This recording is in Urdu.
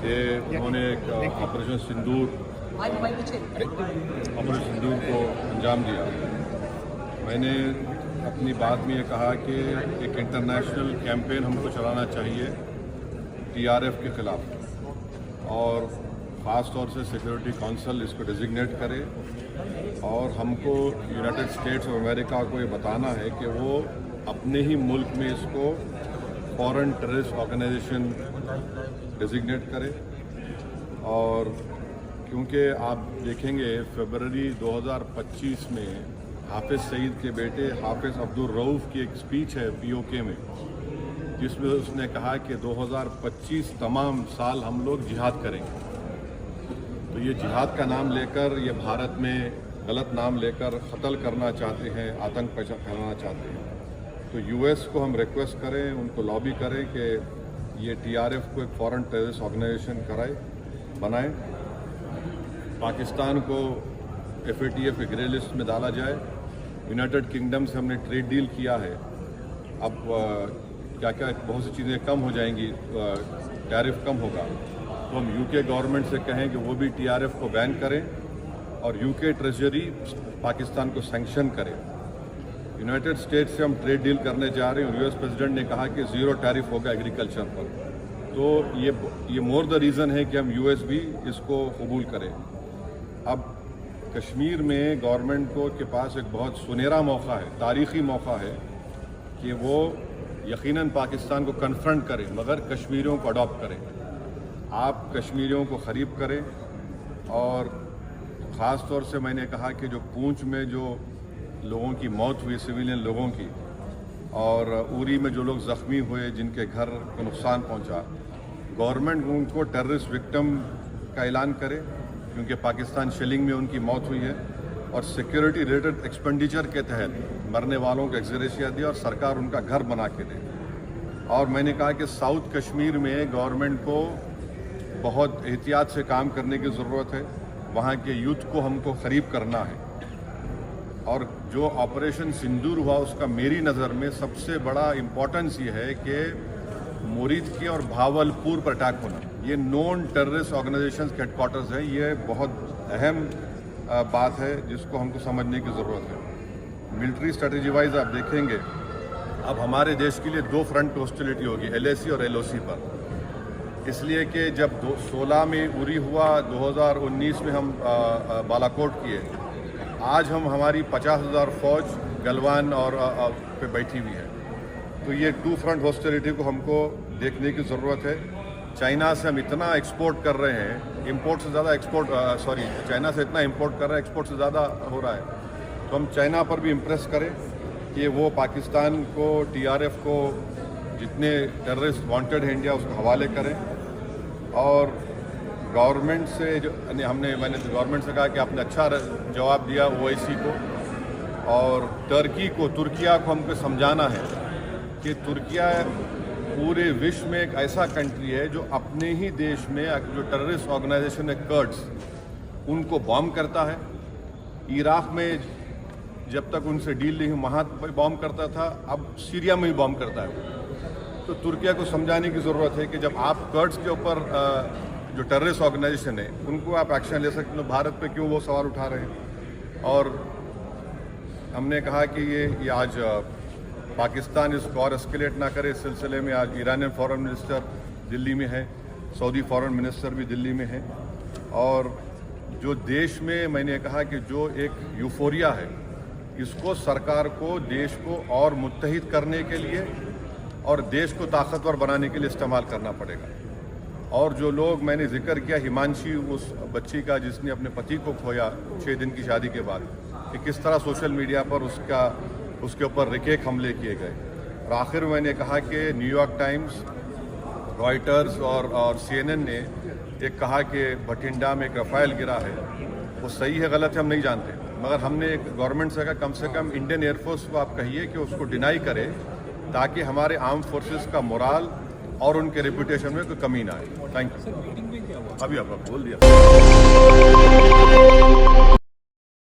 کہ انہوں نے ایک آپریشن سندور کو انجام دیا. میں نے اپنی بات میں یہ کہا کہ ایک انٹرنیشنل کیمپین ہم کو چلانا چاہیے TRF کے خلاف، اور خاص طور سے سیکورٹی کونسل اس کو ڈیزگنیٹ کرے، اور ہم کو یونائٹڈ اسٹیٹس آف امریکہ کو یہ بتانا ہے کہ وہ اپنے ہی ملک میں اس کو فورن ٹیررسٹ آرگنائزیشن ڈیزگنیٹ کرے. اور کیونکہ آپ دیکھیں گے فروری 2025 میں حافظ سعید کے بیٹے حافظ عبدالرؤف کی ایک اسپیچ ہے POK میں، جس میں اس نے کہا کہ 2025 تمام سال ہم لوگ جہاد کریں گے. تو یہ جہاد کا نام لے کر، یہ بھارت میں غلط نام لے کر قتل کرنا چاہتے ہیں، آتنک پھیلانا چاہتے ہیں. تو US کو ہم ریکویسٹ کریں، ان کو لابی کریں کہ یہ TRF کو ایک فورن ٹیررسٹ آرگنائزیشن بنائیں. پاکستان کو FATF کے گرے لسٹ میں ڈالا جائے. یونائٹڈ کنگڈم سے ہم نے ٹریڈ ڈیل کیا ہے، اب کیا بہت سی چیزیں کم ہو جائیں گی، ٹیرف کم ہوگا. تو ہم UK گورنمنٹ سے کہیں کہ وہ بھی TRF کو بین کریں، اور UK ٹریجری پاکستان کو سینکشن کرے. یونائٹڈ اسٹیٹس سے ہم ٹریڈ ڈیل کرنے جا رہے ہیں. US پریزیڈنٹ نے کہا کہ 0 ٹیرف ہوگا ایگریکلچر پر. تو یہ مور دا ریزن ہے کہ ہم US بھی اس کو قبول کریں. اب کشمیر میں گورنمنٹ کے پاس ایک بہت سنہرا موقع ہے، تاریخی موقع ہے کہ وہ یقیناً پاکستان کو کنفرنٹ کرے، مگر کشمیریوں کو اڈاپٹ کریں. آپ کشمیریوں کو قریب کریں. اور خاص طور سے میں نے کہا کہ جو پونچھ میں جو لوگوں کی موت ہوئی، سویلین لوگوں کی، اور اوری میں جو لوگ زخمی ہوئے، جن کے گھر کو نقصان پہنچا، گورنمنٹ ان کو ٹیررسٹ وکٹم کا اعلان کرے، کیونکہ پاکستان شیلنگ میں ان کی موت ہوئی ہے، اور سیکیورٹی ریلیٹڈ ایکسپینڈیچر کے تحت مرنے والوں کو ایکسگریشیا دے اور سرکار ان کا گھر بنا کے دے. اور میں نے کہا کہ ساؤتھ کشمیر میں گورنمنٹ کو بہت احتیاط سے کام کرنے کی ضرورت ہے. وہاں کے یوتھ کو ہم کو قریب کرنا ہے. اور جو آپریشن سندور ہوا، اس کا میری نظر میں سب سے بڑا امپورٹنس یہ ہے کہ مورید کی اور بھاولپور پر اٹیک ہونا، یہ نون ٹیررسٹ آرگنائزیشنز کے ہیڈ کوارٹرز ہیں. یہ بہت اہم بات ہے جس کو ہم کو سمجھنے کی ضرورت ہے. ملٹری اسٹریٹجی وائز آپ دیکھیں گے اب ہمارے دیش کے لیے 2 فرنٹ پہ ہاسٹیلٹی ہوگی، LAC اور LOC پر. اس لیے کہ جب 2016 میں اوری ہوا، 2019 میں ہم بالاکوٹ کیے، آج ہماری 50,000 فوج گلوان اور پہ بیٹھی ہوئی ہے. تو یہ 2 فرنٹ ہاسٹیلٹی کو ہم کو دیکھنے کی ضرورت ہے. چائنا سے ہم اتنا ایکسپورٹ کر رہے ہیں، امپورٹ سے زیادہ چائنا سے اتنا امپورٹ کر رہے ہیں، ایکسپورٹ سے زیادہ ہو رہا ہے. تو ہم چائنا پر بھی امپریس کریں کہ وہ پاکستان کو، TRF کو، جتنے ٹیررسٹ وانٹڈ ہیں انڈیا، اس کو حوالے کریں. اور گورنمنٹ سے میں نے گورنمنٹ سے کہا کہ آپ نے اچھا جواب دیا OIC کو، اور ترکیہ کو ہم کو سمجھانا ہے کہ ترکیہ پورے وشو میں ایک ایسا کنٹری ہے جو اپنے ہی دیش میں جو ٹیررسٹ آرگنائزیشن ہے کرڈز، ان کو بام کرتا ہے. عراق میں جب تک ان سے ڈیل نہیں ہوئی وہاں بام کرتا تھا، اب سیریا میں بھی بام کرتا ہے. تو ترکیہ کو سمجھانے کی ضرورت ہے کہ جب آپ کرڈز کے اوپر جو ٹیررسٹ آرگنائزیشن ہے ان کو آپ ایکشن لے سکتے ہیں، بھارت پہ کیوں وہ سوال اٹھا رہے ہیں. اور ہم نے کہا کہ یہ آج پاکستان اس کو اور اسکیلیٹ نہ کرے. اس سلسلے میں آج ایرانین فارن منسٹر دلی میں ہے، سعودی فارن منسٹر بھی دلی میں ہے. اور جو دیش میں نے کہا کہ جو ایک یوفوریا ہے، اس کو سرکار کو دیش کو اور متحد کرنے کے لیے اور دیش کو طاقتور بنانے کے لیے استعمال کرنا پڑے گا. اور جو لوگ میں نے ذکر کیا، ہمانشی اس بچی کا جس نے اپنے پتی کو کھویا 6 دن کی شادی کے بعد، کہ کس طرح سوشل میڈیا پر اس کے اوپر رکیک حملے کیے گئے. اور آخر میں نے کہا کہ نیو یارک ٹائمز، رائٹرز اور CNN نے ایک کہا کہ بھٹنڈا میں ایک رفائل گرا ہے. وہ صحیح ہے غلط ہے ہم نہیں جانتے، مگر ہم نے ایک گورنمنٹ سے کہا کم سے کم انڈین ایئر فورس کو آپ کہیے کہ اس کو ڈینائی کرے، تاکہ ہمارے آرم فورسز کا مورال اور ان کے ریپوٹیشن میں کوئی کمی نہ آئے. Thank you. ابھی آپ بول دیا.